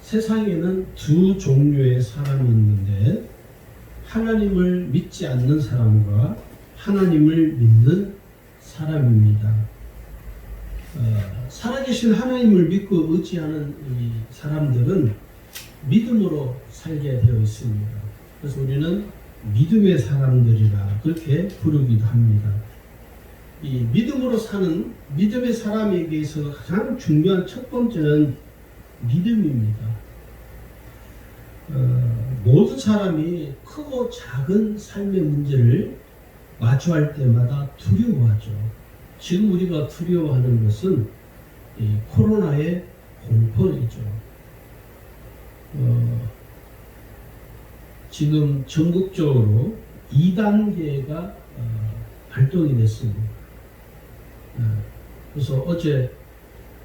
세상에는 두 종류의 사람이 있는데 하나님을 믿지 않는 사람과 하나님을 믿는 사람입니다. 살아계신 하나님을 믿고 의지하는 이 사람들은 믿음으로 살게 되어 있습니다. 그래서 우리는 믿음의 사람들이라 그렇게 부르기도 합니다. 이 믿음으로 사는 믿음의 사람에게 있어서 가장 중요한 첫 번째는 믿음입니다. 모든 사람이 크고 작은 삶의 문제를 마주할 때마다 두려워하죠. 지금 우리가 두려워하는 것은 이 코로나의 공포이죠. 지금 전국적으로 2단계가 발동이 됐습니다. 그래서 어제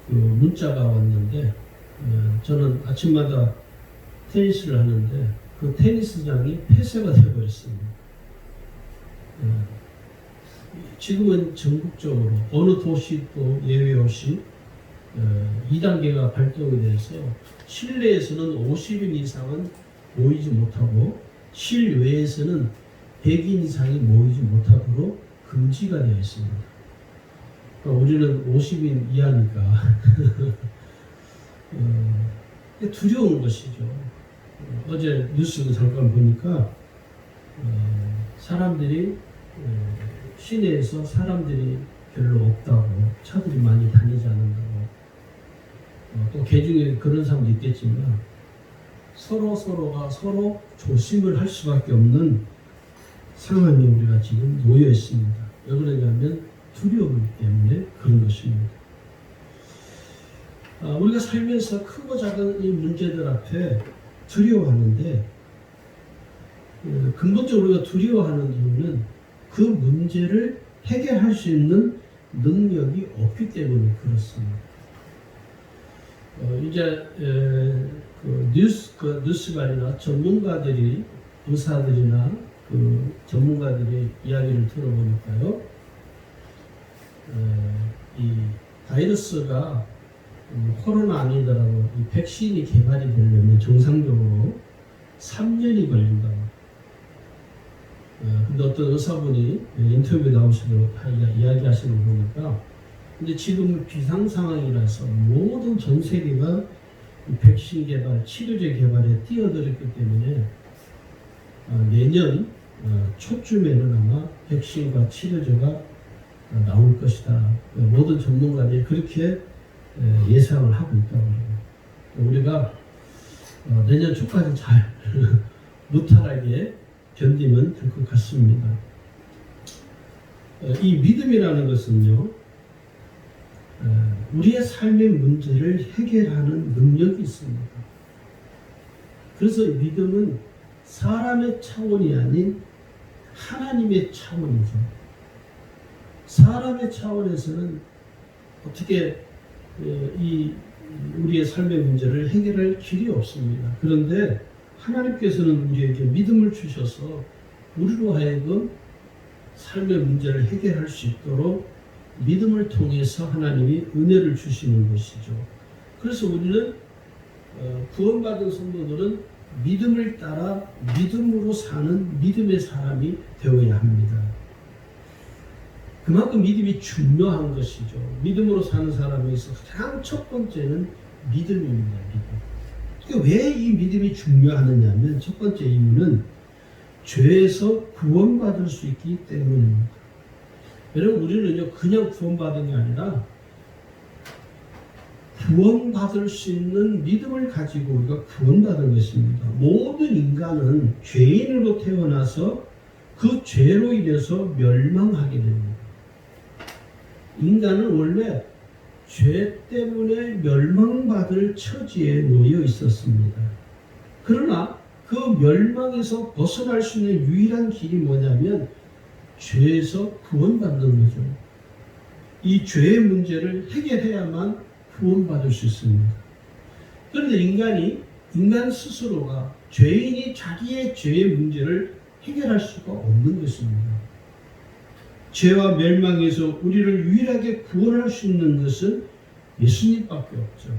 그 문자가 왔는데 저는 아침마다 테니스를 하는데 그 테니스장이 폐쇄가 되어버렸습니다. 지금은 전국적으로 어느 도시도 예외 없이 2단계가 발동이 돼서 실내에서는 50인 이상은 모이지 못하고 실외에서는 100인 이상이 모이지 못하도록 금지가 되어 있습니다. 우리는 50인 이하니까 두려운 것이죠. 어제 뉴스 잠깐 보니까 사람들이 시내에서 사람들이 별로 없다고, 차들이 많이 다니지 않는다고, 또 개중에 그런 사람도 있겠지만 서로가 서로 조심을 할 수밖에 없는 상황에 우리가 지금 놓여 있습니다. 왜 그러냐면 두려움이기 때문에 그런 것입니다. 우리가 살면서 크고 작은 이 문제들 앞에 두려워하는데 근본적으로 우리가 두려워하는 이유는 그 문제를 해결할 수 있는 능력이 없기 때문에 그렇습니다. 이제 그 뉴스관이나 전문가들이, 의사들이나 그 전문가들의 이야기를 들어보니까요, 이 바이러스가 코로나 아니더라도 이 백신이 개발이 되려면 정상적으로 3년이 걸린다고. 근데 어떤 의사분이 인터뷰에 나오시도록 이야기하시는 거 보니까, 근데 지금 비상 상황이라서 모든 전 세계가 백신 개발, 치료제 개발에 뛰어들었기 때문에 내년 초쯤에는 아마 백신과 치료제가 나올 것이다. 모든 전문가들이 그렇게 예상을 하고 있다고 해요. 우리가 내년 초까지 잘 무탈하게 견디면 될 것 같습니다. 이 믿음이라는 것은요, 우리의 삶의 문제를 해결하는 능력이 있습니다. 그래서 믿음은 사람의 차원이 아닌 하나님의 차원이죠. 사람의 차원에서는 어떻게 우리의 삶의 문제를 해결할 길이 없습니다. 그런데 하나님께서는 우리에게 믿음을 주셔서 우리로 하여금 삶의 문제를 해결할 수 있도록 믿음을 통해서 하나님이 은혜를 주시는 것이죠. 그래서 우리는 구원받은 성도들은 믿음을 따라 믿음으로 사는 믿음의 사람이 되어야 합니다. 그만큼 믿음이 중요한 것이죠. 믿음으로 사는 사람에 있어서 가장 첫 번째는 믿음입니다. 믿음. 왜 이 믿음이 중요하느냐면 첫 번째 이유는 죄에서 구원받을 수 있기 때문입니다. 여러분, 우리는요 그냥 구원받은 게 아니라 구원받을 수 있는 믿음을 가지고 우리가 구원받은 것입니다. 모든 인간은 죄인으로 태어나서 그 죄로 인해서 멸망하게 됩니다. 인간은 원래 죄 때문에 멸망받을 처지에 놓여 있었습니다. 그러나 그 멸망에서 벗어날 수 있는 유일한 길이 뭐냐면 죄에서 구원받는 거죠. 이 죄의 문제를 해결해야만 구원받을 수 있습니다. 그런데 인간 스스로가 죄인이 자기의 죄의 문제를 해결할 수가 없는 것입니다. 죄와 멸망에서 우리를 유일하게 구원할 수 있는 것은 예수님밖에 없죠.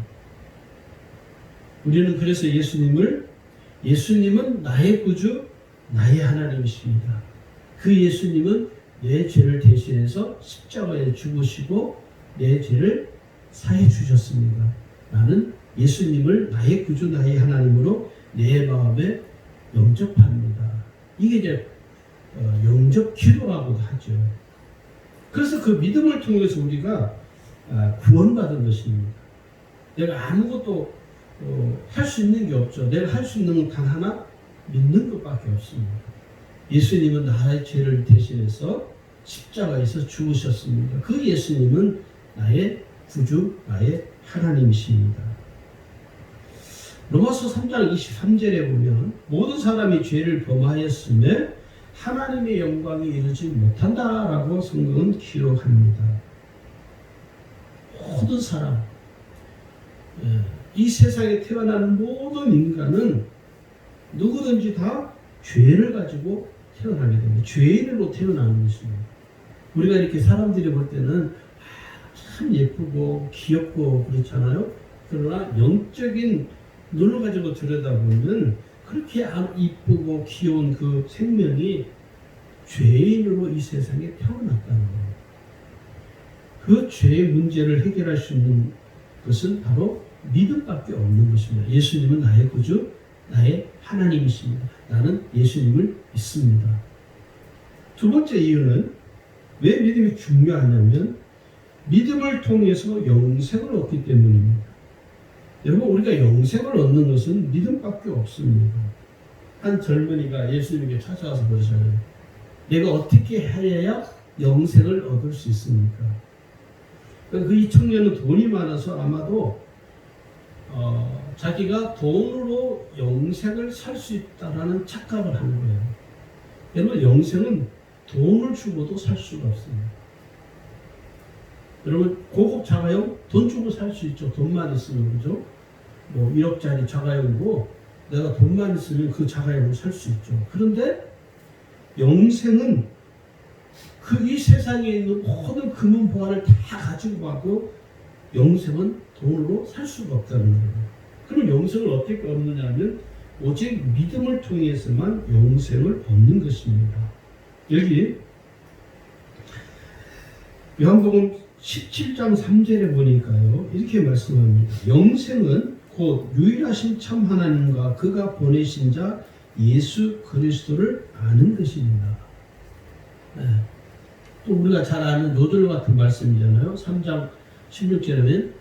우리는 그래서 예수님은 나의 구주, 나의 하나님이십니다. 그 예수님은 내 죄를 대신해서 십자가에 죽으시고 내 죄를 사해 주셨습니다. 나는 예수님을 나의 구주, 나의 하나님으로 내 마음에 영접합니다. 이게 이제 영접 기도라고도 하죠. 그래서 그 믿음을 통해서 우리가 구원받은 것입니다. 내가 아무것도 할 수 있는 게 없죠. 내가 할 수 있는 건 단 하나, 믿는 것밖에 없습니다. 예수님은 나의 죄를 대신해서 십자가에서 죽으셨습니다. 그 예수님은 나의 구주, 나의 하나님이십니다. 로마서 3장 23절에 보면 모든 사람이 죄를 범하였으며 하나님의 영광에 이르지 못한다라고 성경은 기록합니다. 모든 사람, 이 세상에 태어난 모든 인간은 누구든지 다 죄를 가지고 태어나게 됩니다. 죄인으로 태어나는 것입니다. 우리가 이렇게 사람들이 볼 때는 참 예쁘고 귀엽고 그렇잖아요. 그러나 영적인 눈을 가지고 들여다보면 그렇게 이쁘고 귀여운 그 생명이 죄인으로 이 세상에 태어났다는 거예요. 그 죄의 문제를 해결할 수 있는 것은 바로 믿음밖에 없는 것입니다. 예수님은 나의 구주, 나의 하나님이십니다. 나는 예수님을 믿습니다. 두 번째 이유는 왜 믿음이 중요하냐면 믿음을 통해서 영생을 얻기 때문입니다. 여러분, 우리가 영생을 얻는 것은 믿음밖에 없습니다. 한 젊은이가 예수님에게 찾아와서 그러잖아요. 내가 어떻게 해야 영생을 얻을 수 있습니까? 그 이 청년은 돈이 많아서 아마도 자기가 돈으로 영생을 살 수 있다라는 착각을 하는 거예요. 여러분, 영생은 돈을 주고도 살 수가 없습니다. 여러분, 고급 자가용 돈 주고 살 수 있죠. 돈만 있으면, 그죠? 뭐 1억짜리 자가용이고 내가 돈만 있으면 그 자가용을 살 수 있죠. 그런데 영생은 이 세상에 있는 모든 금은 보화를 다 가지고 가도 영생은 돈으로 살 수가 없다는 거예요. 그럼 영생을 어떻게 얻느냐 하면 오직 믿음을 통해서만 영생을 얻는 것입니다. 여기 요한복음 17장 3절에 보니까요, 이렇게 말씀합니다. 영생은 곧 유일하신 참 하나님과 그가 보내신 자 예수 그리스도를 아는 것입니다. 또 우리가 잘 아는 요절 같은 말씀이잖아요. 3장 16절에는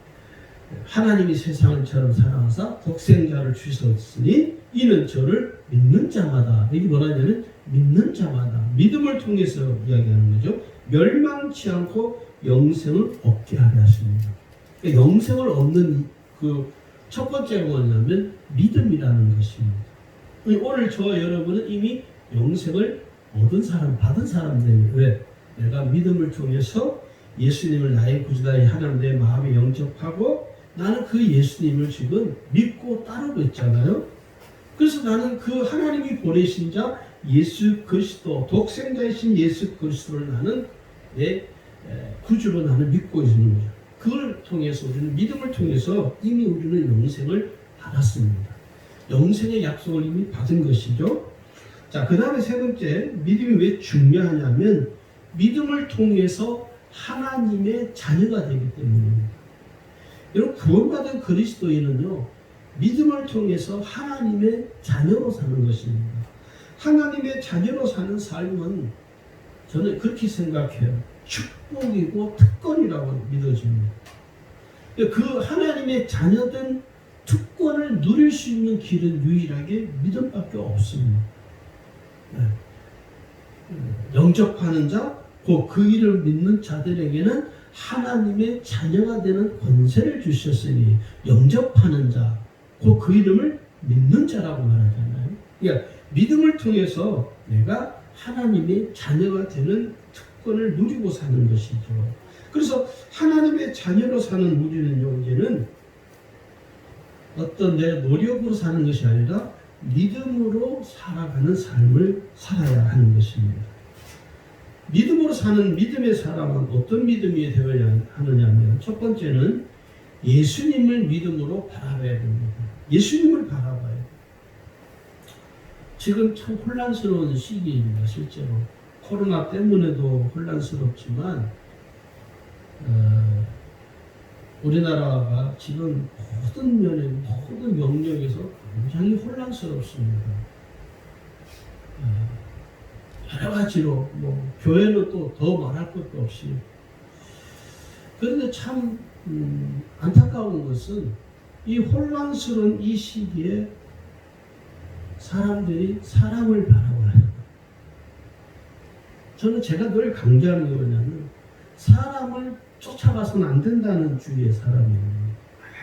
하나님이 세상을 처럼 사랑하사 독생자를 주셨으니 이는 저를 믿는 자마다, 여기 뭐라 하냐면 믿는 자마다, 믿음을 통해서 이야기하는 거죠. 멸망치 않고 영생을 얻게 하려 하십니다. 그러니까 영생을 얻는 그 첫 번째가 뭐냐면 믿음이라는 것입니다. 오늘 저와 여러분은 이미 영생을 얻은 사람, 받은 사람들이에요. 왜? 내가 믿음을 통해서 예수님을 나의 구주, 나의 하나님, 내 마음에 영접하고 나는 그 예수님을 지금 믿고 따르고 있잖아요. 그래서 나는 그 하나님이 보내신 자 예수 그리스도, 독생자이신 예수 그리스도를 나는 내 구주로 나는 믿고 있는 거죠. 그걸 통해서 우리는 믿음을 통해서 이미 우리는 영생을 받았습니다. 영생의 약속을 이미 받은 것이죠. 자, 그 다음에 세 번째, 믿음이 왜 중요하냐면 믿음을 통해서 하나님의 자녀가 되기 때문입니다. 여러분, 구원받은 그리스도인은요, 믿음을 통해서 하나님의 자녀로 사는 것입니다. 하나님의 자녀로 사는 삶은 저는 그렇게 생각해요. 축복이고 특권이라고 믿어집니다. 그 하나님의 자녀된 특권을 누릴 수 있는 길은 유일하게 믿음밖에 없습니다. 영접하는 자, 그 일을 믿는 자들에게는 하나님의 자녀가 되는 권세를 주셨으니 영접하는 자, 그 이름을 믿는 자라고 말하잖아요. 그러니까 믿음을 통해서 내가 하나님의 자녀가 되는 특권을 누리고 사는 것이죠. 그래서 하나님의 자녀로 사는 우리는요, 이제는 어떤 내 노력으로 사는 것이 아니라 믿음으로 살아가는 삶을 살아야 하는 것입니다. 믿음으로 사는 믿음의 사람은 어떤 믿음이 되어야 하느냐 하면 첫 번째는 예수님을 믿음으로 바라봐야 됩니다. 예수님을 바라봐야 돼요. 지금 참 혼란스러운 시기입니다. 실제로 코로나 때문에도 혼란스럽지만 우리나라가 지금 모든 면에 모든 영역에서 굉장히 혼란스럽습니다. 여러 가지로 교회는 또 더 말할 것도 없이. 그런데 참 안타까운 것은 이 혼란스러운 이 시기에 사람들이 사람을 바라봐야 해요. 저는 제가 늘 강조하는 게 뭐냐면 사람을 쫓아가서는 안 된다는 주의의 사람이에요.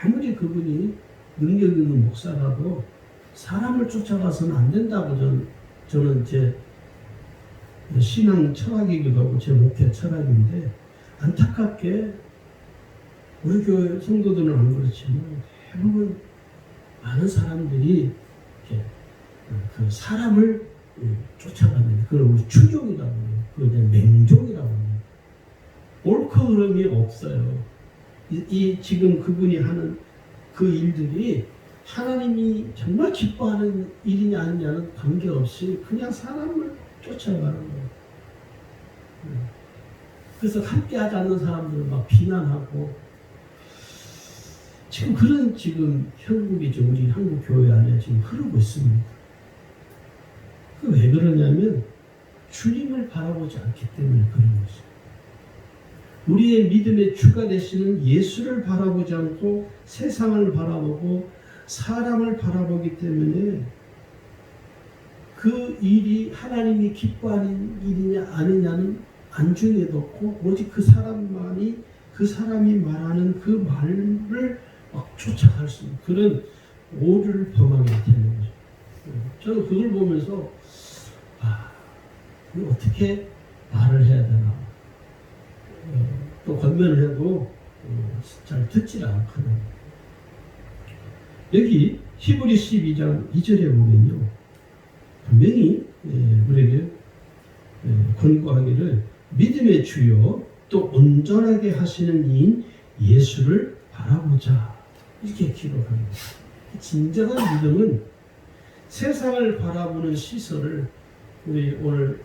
아무리 그분이 능력 있는 목사라도 사람을 쫓아가서는 안 된다고 저는 제 신앙 철학이기도 하고 제 목회 철학인데, 안타깝게 우리 교회 성도들은 안 그렇지만 대부분 많은 사람들이 이렇게 그 사람을 쫓아가는, 그걸 우리 추종이라고 해요. 그걸 이제 맹종이라고 해요. 옳고 그름이 없어요. 이 지금 그분이 하는 그 일들이 하나님이 정말 기뻐하는 일이냐 아니냐는 관계없이 그냥 사람을 쫓아가는 거예요. 그래서 함께 하지 않는 사람들을 막 비난하고, 지금 그런 형국이 우리 한국 교회 안에 지금 흐르고 있습니다. 그 왜 그러냐면 주님을 바라보지 않기 때문에 그런 것이죠. 우리의 믿음의 주가 되시는 예수를 바라보지 않고 세상을 바라보고 사람을 바라보기 때문에 그 일이 하나님이 기뻐하는 일이냐 아니냐는 안중에 놓고 오직 그 사람만이 그 사람이 말하는 그 말을 막 쫓아갈 수 있는 그런 오류를 범하게 되는 거죠. 저는 그걸 보면서 이거 어떻게 말을 해야 되나, 또 권면을 해도 잘 듣질 않거든요. 여기 히브리 12장 2절에 보면요, 분명히 우리에게 권고하기를 믿음의 주요 또 온전하게 하시는 이인 예수를 바라보자, 이렇게 기록합니다. 진정한 믿음은 세상을 바라보는 시선을, 우리 오늘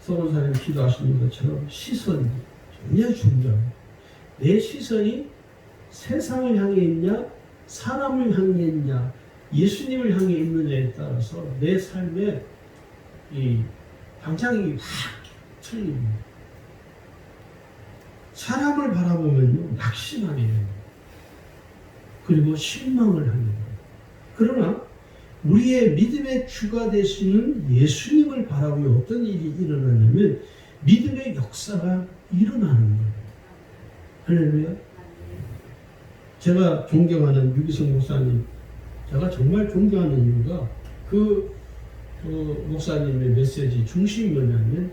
서원사님 기도하시는 것처럼 시선이 굉장히 중요합니다. 내 시선이 세상을 향해 있냐 사람을 향해 있냐 예수님을 향해 있느냐에 따라서 내 삶의 이 방향이 확 틀립니다. 사람을 바라보면요 낙심하게 됩니다. 그리고 실망을 합니다. 그러나 우리의 믿음의 주가 되시는 예수님을 바라보면 어떤 일이 일어나냐면 믿음의 역사가 일어나는 거예요. 할렐루야. 제가 존경하는 유기성 목사님, 제가 정말 존경하는 이유가 그 목사님의 메시지 중심이 뭐냐면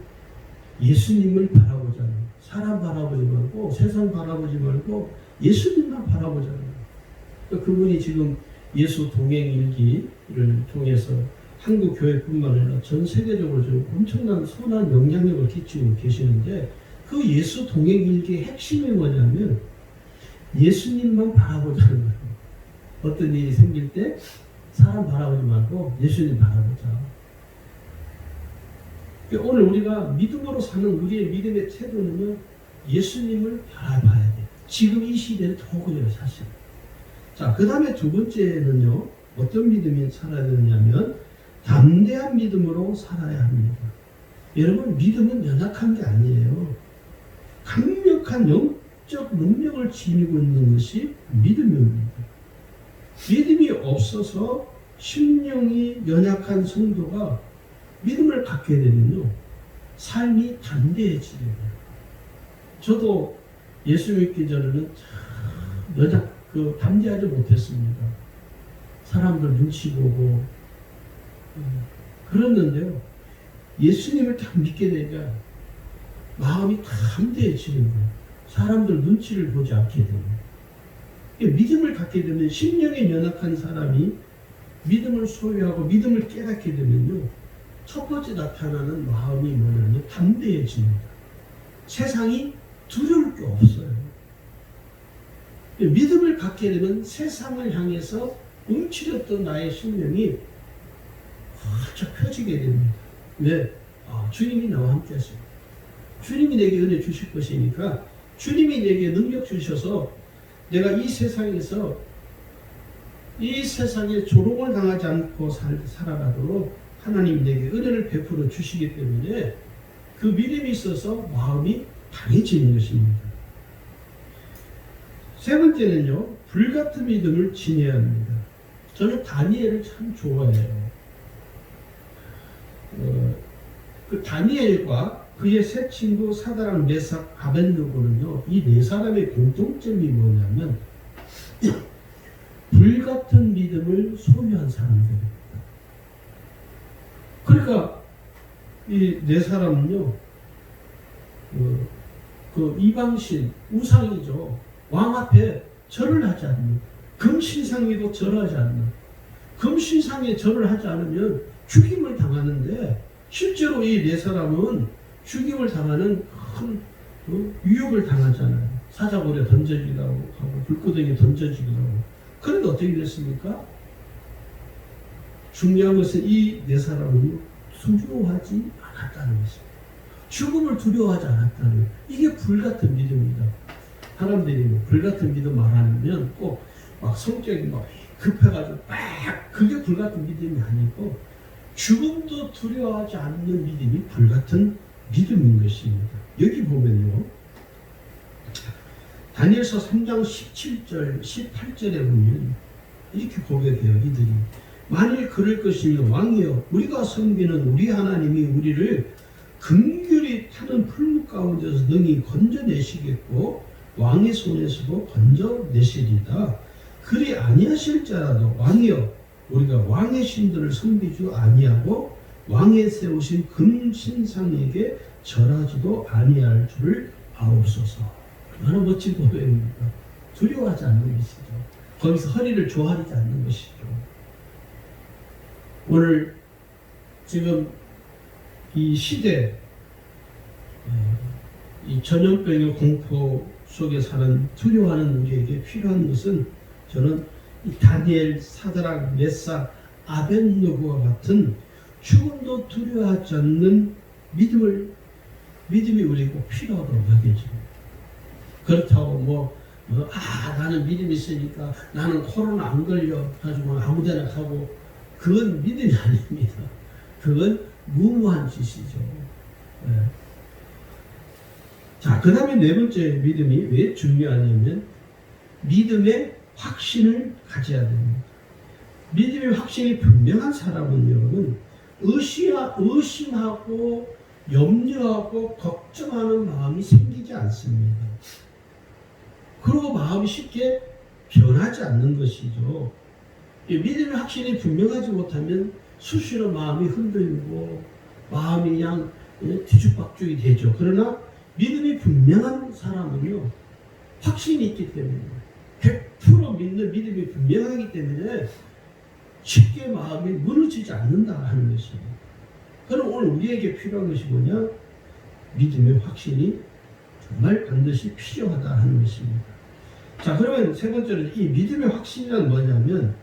예수님을 바라보자는, 사람 바라보지 말고 세상 바라보지 말고 예수님만 바라보자는 거예요. 그분이 지금 예수 동행일기를 통해서 한국 교회뿐만 아니라 전 세계적으로 좀 엄청난 선한 영향력을 끼치고 계시는데, 그 예수 동행일기의 핵심이 뭐냐면 예수님만 바라보자는 거예요. 어떤 일이 생길 때 사람 바라보지 말고 예수님 바라보자. 오늘 우리가 믿음으로 사는 우리의 믿음의 태도는 예수님을 바라봐야 돼요. 지금 이 시대는 더 그래요, 사실. 자, 그 다음에 두 번째는요, 어떤 믿음이 살아야 되냐면 담대한 믿음으로 살아야 합니다. 여러분, 믿음은 연약한 게 아니에요. 강력한 영적 능력을 지니고 있는 것이 믿음입니다. 믿음이 없어서 심령이 연약한 성도가 믿음을 갖게 되면요, 삶이 담대해지게 돼요. 저도 예수 믿기 전에는 담대하지 못했습니다. 사람들 눈치 보고 그랬는데요, 예수님을 딱 믿게 되니까 마음이 담대해지는 거예요. 사람들 눈치를 보지 않게 돼요. 믿음을 갖게 되면 심령에 연약한 사람이 믿음을 소유하고 믿음을 깨닫게 되면요, 첫 번째 나타나는 마음이 뭐냐면 담대해집니다. 세상이 두려울 게 없어요. 믿음을 갖게 되면 세상을 향해서 움츠렸던 나의 생명이 활짝 펴지게 됩니다. 왜? 주님이 나와 함께 하십니다. 주님이 내게 은혜 주실 것이니까 주님이 내게 능력 주셔서 내가 이 세상에서 이 세상에 조롱을 당하지 않고 살아가도록 하나님이 내게 은혜를 베풀어 주시기 때문에 그 믿음이 있어서 마음이 강해지는 것입니다. 세 번째는요, 불같은 믿음을 지녀야 합니다. 저는 다니엘을 참 좋아해요. 그 다니엘과 그의 세 친구 사드락, 메삭, 아벤느고는요, 이 네 사람의 공통점이 뭐냐면 불같은 믿음을 소유한 사람들입니다. 그러니까 이 네 사람은요, 그 이방신 우상이죠. 왕 앞에 절을 하지 않는, 금신상에도 절하지 않는, 금신상에 절을 하지 않으면 죽임을 당하는데 실제로 이 네 사람은 죽임을 당하는 큰 위협을 당하잖아요. 사자굴에 던져지기도 하고 불구덩이에 던져지기도 하고. 그런데 어떻게 됐습니까? 중요한 것은 이 네 사람은 두려워하지 않았다는 것입니다. 죽음을 두려워하지 않았다는, 이게 불같은 믿음입니다. 사람들이 뭐 불같은 믿음 말하면 꼭 막 성격이 막 급해가지고 그게 불같은 믿음이 아니고 죽음도 두려워하지 않는 믿음이 불같은 믿음인 것입니다. 여기 보면요, 다니엘서 3장 17절 18절에 보면 이렇게 고백해요. 이들이 만일 그럴 것이면 왕이여, 우리가 섬기는 우리 하나님이 우리를 긍휼히 타는 풀무 가운데서 능히 건져내시겠고 왕의 손에서도 건져내시리다. 그리 아니하실지라도 왕이여, 우리가 왕의 신들을 섬기지 아니하고 왕의 세우신 금신상에게 절하지도 아니할 줄을 아옵소서. 얼마나 멋진 고백입니까? 두려워하지 않는 것이죠. 거기서 허리를 조아리지 않는 것이죠. 오늘 지금 이 시대, 이 전염병의 공포 속에 사는 두려워하는 우리에게 필요한 것은, 저는 이 다니엘, 사드락, 메삭, 아벤느고와 같은 죽음도 두려워하지 않는 믿음이 우리에게 꼭 필요하다고 여겨집니다. 그렇다고 나는 믿음이 있으니까 나는 코로나 안 걸려 가지고 아무데나 가고, 그건 믿음이 아닙니다. 그건 무모한 짓이죠. 네. 자, 그 다음에 네 번째 믿음이 왜 중요하냐면 믿음의 확신을 가져야 됩니다. 믿음의 확신이 분명한 사람은 여러분 의심하고 염려하고 걱정하는 마음이 생기지 않습니다. 그리고 마음이 쉽게 변하지 않는 것이죠. 믿음의 확신이 분명하지 못하면 수시로 마음이 흔들리고 마음이 그냥 뒤죽박죽이 되죠. 그러나 믿음이 분명한 사람은요, 확신이 있기 때문에 100% 믿는 믿음이 분명하기 때문에 쉽게 마음이 무너지지 않는다 하는 것입니다. 그럼 오늘 우리에게 필요한 것이 뭐냐? 믿음의 확신이 정말 반드시 필요하다 하는 것입니다. 자, 그러면 세 번째로 이 믿음의 확신이란 뭐냐면,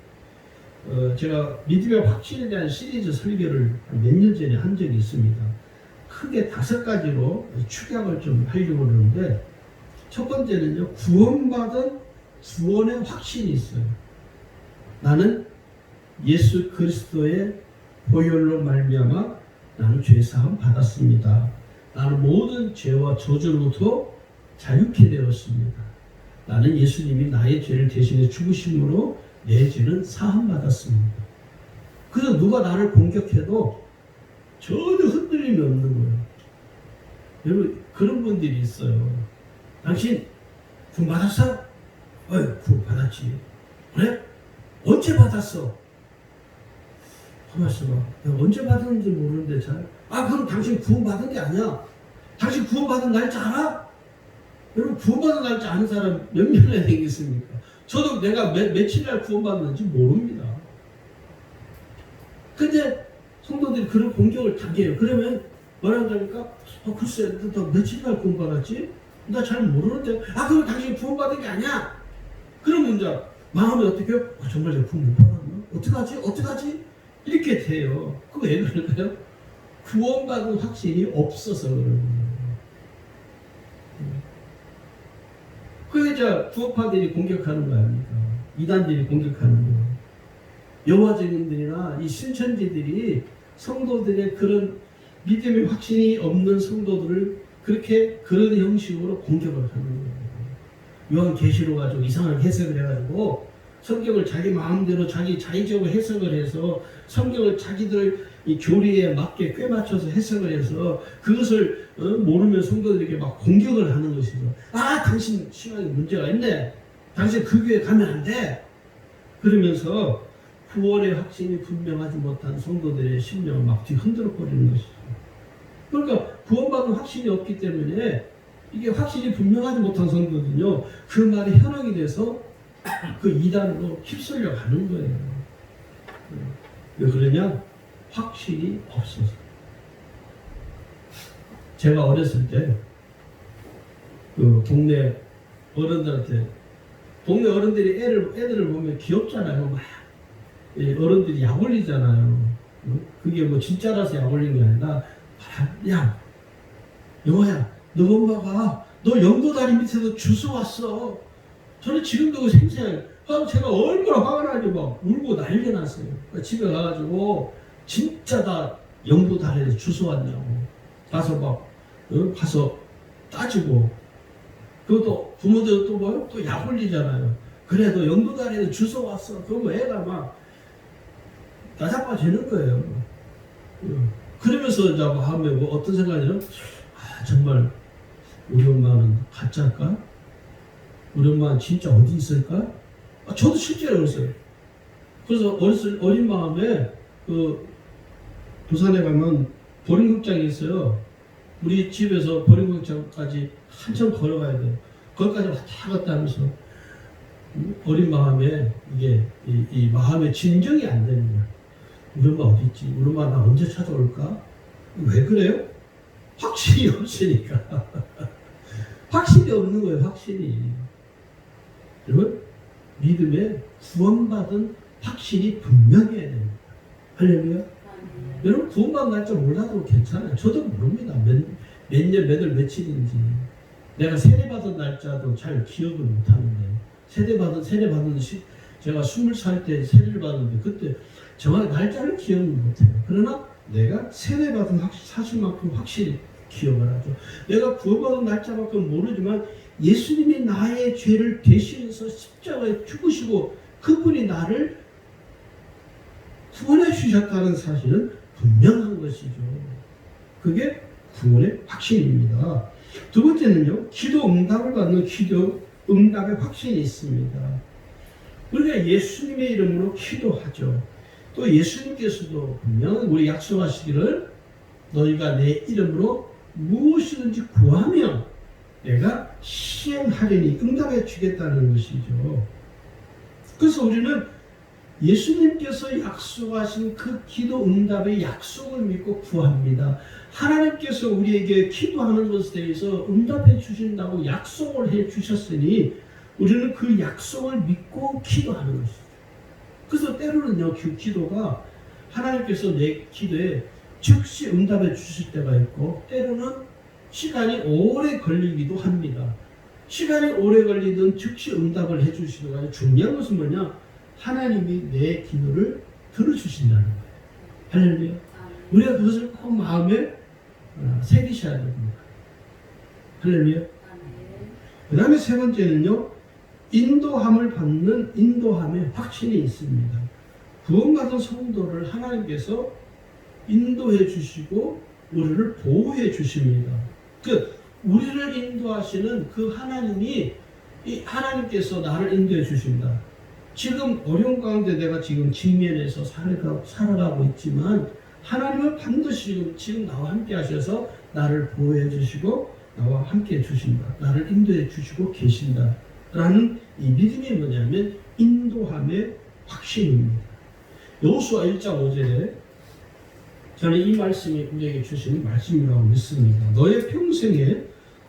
제가 믿음의 확신에 대한 시리즈 설교를 몇 년 전에 한 적이 있습니다. 크게 5가지로 축약을 좀 하려고 그러는데, 첫 번째는요, 구원받은 구원의 확신이 있어요. 나는 예수 그리스도의 보혈로 말미암아 나는 죄사함 받았습니다. 나는 모든 죄와 저주로부터 자유케 되었습니다. 나는 예수님이 나의 죄를 대신해 죽으심으로 내 죄는 사함 받았습니다. 그래서 누가 나를 공격해도 전혀 흔들림이 없는 거예요. 여러분, 그런 분들이 있어요. 당신 구원 받았어? 구원 받았지. 그래? 언제 받았어? 가만있어 봐. 내가 언제 받았는지 모르는데 잘. 그럼 당신 구원 받은 게 아니야. 당신 구원 받은 날짜 알아? 여러분, 구원 받은 날짜 아는 사람 몇 명이나 되겠습니까? 저도 내가 며칠 날 구원 받았는지 모릅니다. 근데 성도들이 그런 공격을 당해요. 그러면 뭐라고 하니까, 글쎄, 너 며칠 날 구원 받았지? 나 잘 모르는데. 그럼 당신 구원 받은 게 아니야. 그러면 이제 마음이 어떻게 해요? 정말 내가 구원 못 받았나? 어떡하지? 어떡하지? 이렇게 돼요. 그거 왜 그럴까요? 구원받은 확신이 없어서 그러는 거예요. 그래서 부업파들이 공격하는 거 아닙니까? 이단들이 공격하는 거예요. 여호와 증인들이나 이 신천지들이 성도들의 그런 믿음의 확신이 없는 성도들을 그렇게 그런 형식으로 공격을 하는 거예요. 요한계시록 가지고 이상하게 해석을 해가지고 성경을 자기 마음대로 자기 자의적으로 해석을 해서 성경을 자기들 이 교리에 맞게 꿰맞춰서 해석을 해서 그것을 모르면 성도들에게 막 공격을 하는 것이죠. 아, 당신 신앙에 문제가 있네. 당신 그 교회 가면 안 돼. 그러면서 구원의 확신이 분명하지 못한 성도들의 심령을 막 뒤흔들어 버리는 것이죠. 그러니까 구원받은 확신이 없기 때문에 이게 확신이 분명하지 못한 성도들은요, 그 말이 현혹이 돼서 그 이단으로 휩쓸려 가는 거예요. 왜 그러냐? 확신이 없어서. 제가 어렸을 때, 동네 어른들한테, 동네 어른들이 애들을 보면 귀엽잖아요. 막. 어른들이 약 올리잖아요. 그게 뭐 진짜라서 약 올리는 게 아니라, 야, 영호야, 너 엄마가 너 영도다리 밑에서 주워 왔어. 저는 지금도 그 생생해요. 제가 얼마나 화가 나지 막 울고 난리 났어요. 집에 가가지고 진짜 다 영도다리에서 주워 왔냐고. 가서 막 가서 따지고. 그것도 부모들 또 뭐요? 또 약 올리잖아요. 그래도 영도다리에서 주워 왔어. 그러면 애가 막 나자빠지는 거예요. 그러면서 이제 마음에 뭐 어떤 생각이요? 아, 정말 우리 엄마는 가짜일까? 우리 엄마는 진짜 어디 있을까? 아, 저도 실제로 그랬어요. 그래서 어린 마음에 부산에 가면 보령극장이 있어요. 우리 집에서 보령극장까지 한참 걸어가야 돼요. 거기까지 왔다 갔다 하면서 어린 마음에 이게 이 마음의 진정이 안 되는 거예요. 우리 엄마 어디 있지? 우리 엄마 나 언제 찾아올까? 왜 그래요? 확신이 없으니까. 확신이 없는 거예요, 확신이. 여러분, 믿음에 구원받은 확신이 분명해야 됩니다. 할렐루야. 여러분, 구원받은 날짜 몰라도 괜찮아요. 저도 모릅니다. 몇 년, 몇 월, 며칠인지. 내가 세례받은 날짜도 잘 기억을 못하는데, 세례받은 제가 20살 때 세례를 받았는데, 그때 정확히 날짜를 기억을 못해요. 그러나 내가 세례받은 사실만큼 확실히 기억을 하죠. 내가 구원받은 날짜만큼 모르지만 예수님이 나의 죄를 대신해서 십자가에 죽으시고 그분이 나를 구원해 주셨다는 사실은 분명한 것이죠. 그게 구원의 확신입니다. 두 번째는요, 기도 응답을 받는 기도 응답의 확신이 있습니다. 우리가 예수님의 이름으로 기도하죠. 또 예수님께서도 분명 우리 약속하시기를 너희가 내 이름으로 무엇이든지 구하면 내가 시행하리니 응답해 주겠다는 것이죠. 그래서 우리는 예수님께서 약속하신 그 기도 응답의 약속을 믿고 구합니다. 하나님께서 우리에게 기도하는 것에 대해서 응답해 주신다고 약속을 해 주셨으니 우리는 그 약속을 믿고 기도하는 것이죠. 그래서 때로는요, 기도가 하나님께서 내 기도에 즉시 응답해 주실 때가 있고 때로는 시간이 오래 걸리기도 합니다. 시간이 오래 걸리든 즉시 응답을 해 주시는 거예요. 중요한 것은 뭐냐? 하나님이 내 기도를 들어주신다는 거예요. 할렐루야. 우리가 그것을 꼭 마음에 새기셔야 됩니다. 할렐루야. 그 다음에 세 번째는요, 인도함을 받는 인도함의 확신이 있습니다. 구원받은 성도를 하나님께서 인도해 주시고 우리를 보호해 주십니다. 우리를 인도하시는 그 하나님이 하나님께서 나를 인도해 주십니다. 지금 어려운 가운데 내가 지금 직면해서 살아가고 있지만 하나님은 반드시 지금 나와 함께 하셔서 나를 보호해 주시고 나와 함께 해 주신다. 나를 인도해 주시고 계신다. 라는 이 믿음이 뭐냐면 인도함의 확신입니다. 여호수아 1장 5절에 저는 이 말씀이 우리에게 주신 말씀이라고 믿습니다. 너의 평생에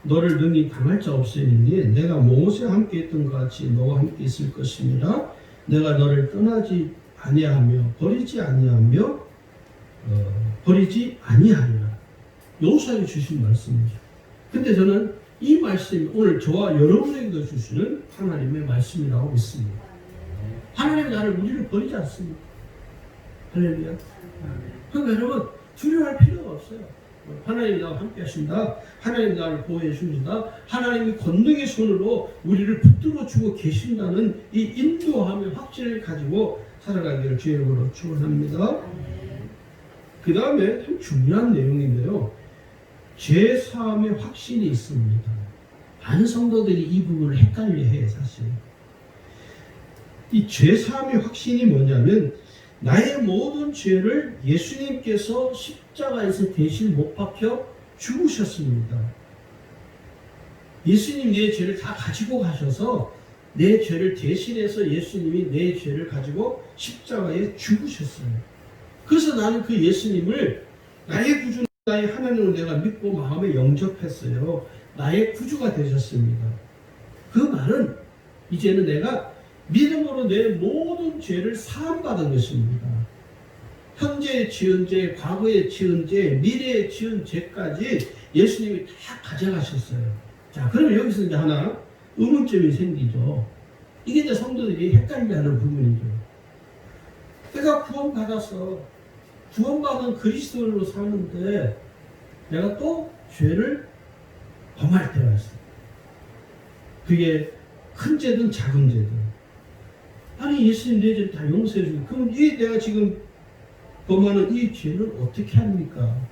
너를 능히 당할 자 없으니 내가 모세와 함께 했던 것 같이 너와 함께 있을 것이니라. 내가 너를 떠나지 아니하며 버리지 아니하리라. 여호수아에게 주신 말씀이죠. 근데 저는 이 말씀이 오늘 저와 여러분에게도 주시는 하나님의 말씀이라고 믿습니다. 하나님은 우리를 버리지 않습니다. 할렐루야. 그러니까 여러분 두려워할 필요가 없어요. 하나님이 나와 함께 하신다. 하나님이 나를 보호해 주신다. 하나님이 권능의 손으로 우리를 붙들어 주고 계신다는 이 인도함의 확신을 가지고 살아가기를 주의 이름으로 축원합니다. 그 다음에 참 중요한 내용인데요. 죄사함의 확신이 있습니다. 많은 성도들이 이 부분을 헷갈려해요. 사실 이 죄사함의 확신이 뭐냐면 나의 모든 죄를 예수님께서 십자가에서 대신 못 박혀 죽으셨습니다. 예수님 내 죄를 다 가지고 가셔서 내 죄를 대신해서 예수님이 내 죄를 가지고 십자가에 죽으셨어요. 그래서 나는 그 예수님을 나의 구주, 나의 하나님을 내가 믿고 마음에 영접했어요. 나의 구주가 되셨습니다. 그 말은 이제는 내가 믿음으로 내 모든 죄를 사함받은 것입니다. 현재에 지은 죄, 과거에 지은 죄, 미래에 지은 죄까지 예수님이 다 가져가셨어요. 자, 그러면 여기서 이제 하나 의문점이 생기죠. 이게 이제 성도들이 헷갈려하는 부분이죠. 내가 구원받은 그리스도인으로 사는데 내가 또 죄를 범할 때가 있어요. 그게 큰 죄든 작은 죄든. 아니 예수님 내 죄를 다 용서해 주고 그럼 내가 지금 범하는 이 죄는 어떻게 합니까?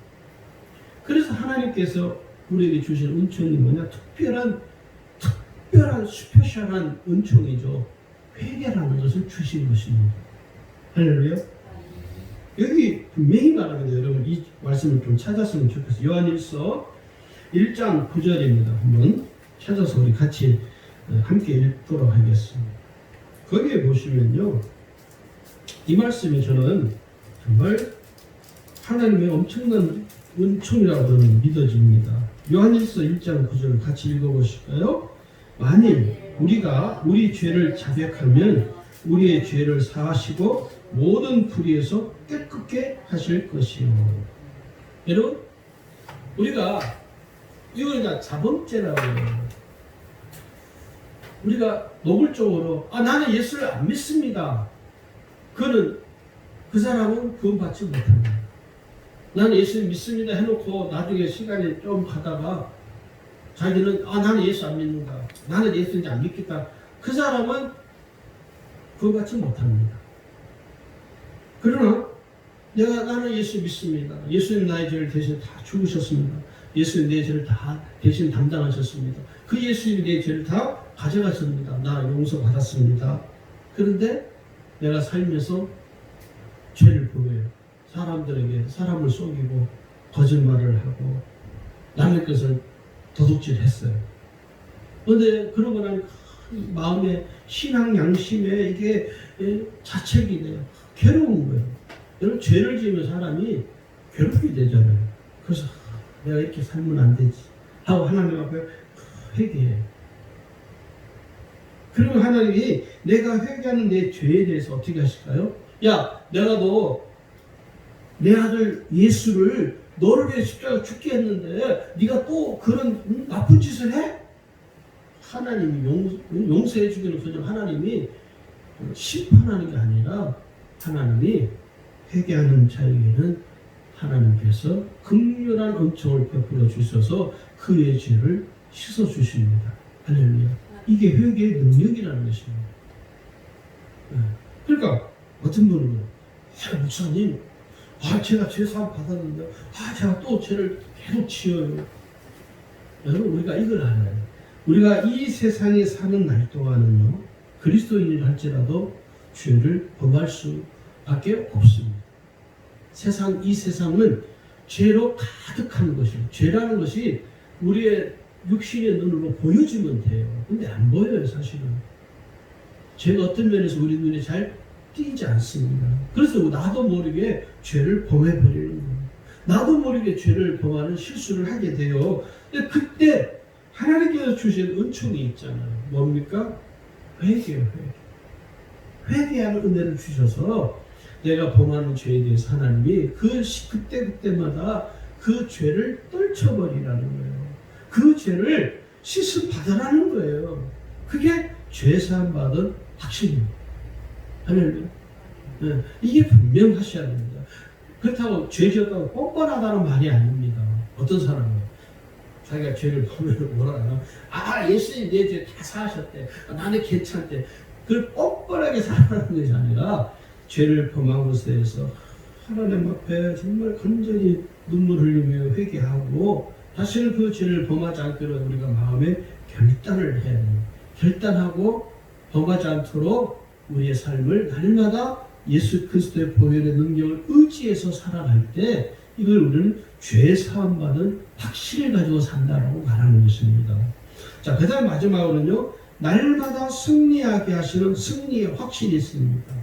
그래서 하나님께서 우리에게 주신 은총이 뭐냐? 특별한 스페셜한 은총이죠. 회개라는 것을 주신 것입니다. 할렐루야. 여기 분명히 말합니다. 여러분 이 말씀을 좀 찾았으면 좋겠어요. 요한일서 1장 9절입니다. 한번 찾아서 우리 같이 함께 읽도록 하겠습니다. 거기에 보시면요, 이 말씀이 저는 정말 하나님의 엄청난 은총이라고 저는 믿어집니다. 요한일서 1장 9절 같이 읽어보실까요? 만일 우리가 우리 죄를 자백하면 우리의 죄를 사하시고 모든 불의에서 깨끗게 하실 것이요. 여러분, 우리가 이걸 다 자범죄라고 해요. 우리가 노골적으로 나는 예수를 안 믿습니다. 그 사람은 구원받지 못합니다. 나는 예수를 믿습니다 해놓고 나중에 시간이 좀 가다가 자기는 나는 예수 안 믿는다. 나는 예수 이제 안 믿겠다. 그 사람은 구원받지 못합니다. 그러나 나는 예수 믿습니다. 예수님 나의 죄를 대신 다 죽으셨습니다. 예수님 내 죄를 다 대신 담당하셨습니다. 그 예수님이 내 죄를 다 가져가셨습니다. 나 용서받았습니다. 그런데 내가 살면서 죄를 범해요. 사람을 속이고 거짓말을 하고 남의 것을 도둑질했어요. 그런데 그러고 나니 마음에 신앙 양심에 이게 자책이 돼요. 괴로운 거예요. 여러분 죄를 지으면 사람이 괴롭게 되잖아요. 그래서 내가 이렇게 살면 안 되지 하고 하나님 앞에 회개해요. 그리고 하나님이 내가 회개하는 내 죄에 대해서 어떻게 하실까요? 내가 내 아들 예수를 너를 위해 십자가 죽게 했는데 네가 또 그런 나쁜 짓을 해? 하나님이 용서해 주기는 그냥 하나님이 심판하는 게 아니라 하나님이 회개하는 자에게는 하나님께서 극렬한 은총을 베풀어 주셔서 그의 죄를 씻어 주십니다. 할렐루야. 이게 회개의 능력이라는 것입니다. 그러니까 어떤 분은 목사님 제가 죄사함 받았는데 제가 또 죄를 계속 지어요. 여러분 우리가 이걸 알아요. 우리가 이 세상에 사는 날 동안은요 그리스도인이라 할지라도 죄를 범할 수밖에 없습니다. 이 세상은 죄로 가득한 것이에요. 죄라는 것이 우리의 육신의 눈으로 보여지면 돼요. 근데 안 보여요, 사실은. 죄가 어떤 면에서 우리 눈에 잘 띄지 않습니다. 그래서 나도 모르게 죄를 범해버리는 거예요. 나도 모르게 죄를 범하는 실수를 하게 돼요. 근데 그때 하나님께서 주신 은총이 있잖아요. 뭡니까? 회개예요. 회개하는 은혜를 주셔서 내가 범하는 죄에 대해서 하나님이 그때마다 그 죄를 떨쳐버리라는 거예요. 그 죄를 씻음 받으라는 거예요. 그게 죄사함 받은 확신입니다. 할렐루야. 네, 이게 분명하셔야 됩니다. 그렇다고 죄 지었다고 뻔뻔하다는 말이 아닙니다. 어떤 사람은 자기가 죄를 보면 뭐라 하나? 예수님 내 죄 다 사하셨대. 나는 괜찮대. 그걸 뻔뻔하게 살아가는 것이 아니라 죄를 범한 것에 대해서 하나님 앞에 정말 간절히 눈물 흘리며 회개하고 다시는 그 죄를 범하지 않도록 우리가 마음에 결단을 해야 됩니다. 결단하고 범하지 않도록 우리의 삶을 날마다 예수 그리스도의 보혈의 능력을 의지해서 살아갈 때 이걸 우리는 죄 사함 받은 확신을 가지고 산다라고 말하는 것입니다. 자, 그 다음 마지막으로는요, 날마다 승리하게 하시는 승리의 확신이 있습니다.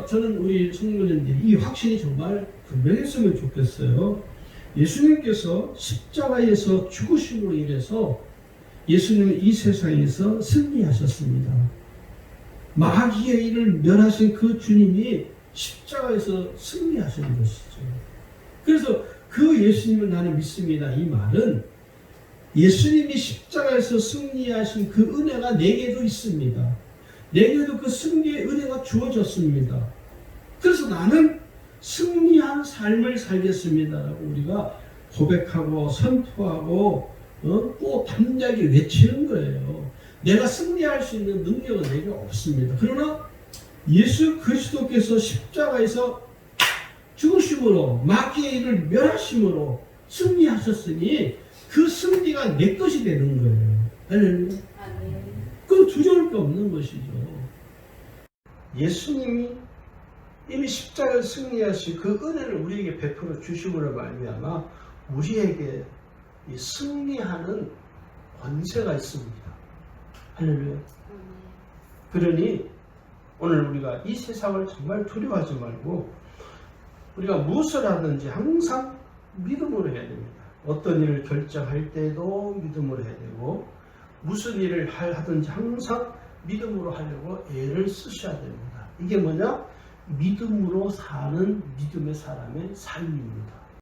저는 우리 성도님들이 이 확신이 정말 분명했으면 좋겠어요. 예수님께서 십자가에서 죽으심으로 인해서 예수님은 이 세상에서 승리하셨습니다. 마귀의 일을 멸하신 그 주님이 십자가에서 승리하신 것이죠. 그래서 그 예수님을 나는 믿습니다. 이 말은 예수님이 십자가에서 승리하신 그 은혜가 내게도 있습니다. 내게도 그 승리의 은혜가 주어졌습니다. 그래서 나는 승리한 삶을 살겠습니다라고 우리가 고백하고 선포하고 또 담대하게 외치는 거예요. 내가 승리할 수 있는 능력은 내게 없습니다. 그러나 예수 그리스도께서 십자가에서 죽으심으로 마귀의 일을 멸하심으로 승리하셨으니 그 승리가 내 것이 되는 거예요. 할렐루야. 그건 두려울 게 없는 것이죠. 예수님이 이미 십자가를 승리하신 그 은혜를 우리에게 베풀어 주심으로 말미암아 우리에게 이 승리하는 권세가 있습니다. 할렐루야. 그러니 오늘 우리가 이 세상을 정말 두려워하지 말고 우리가 무엇을 하든지 항상 믿음으로 해야 됩니다. 어떤 일을 결정할 때도 믿음으로 해야 되고 무슨 일을 하든지 항상 믿음으로 하려고 애를 쓰셔야 됩니다. 이게 뭐냐? 믿음으로 사는 믿음의 사람의 삶입니다.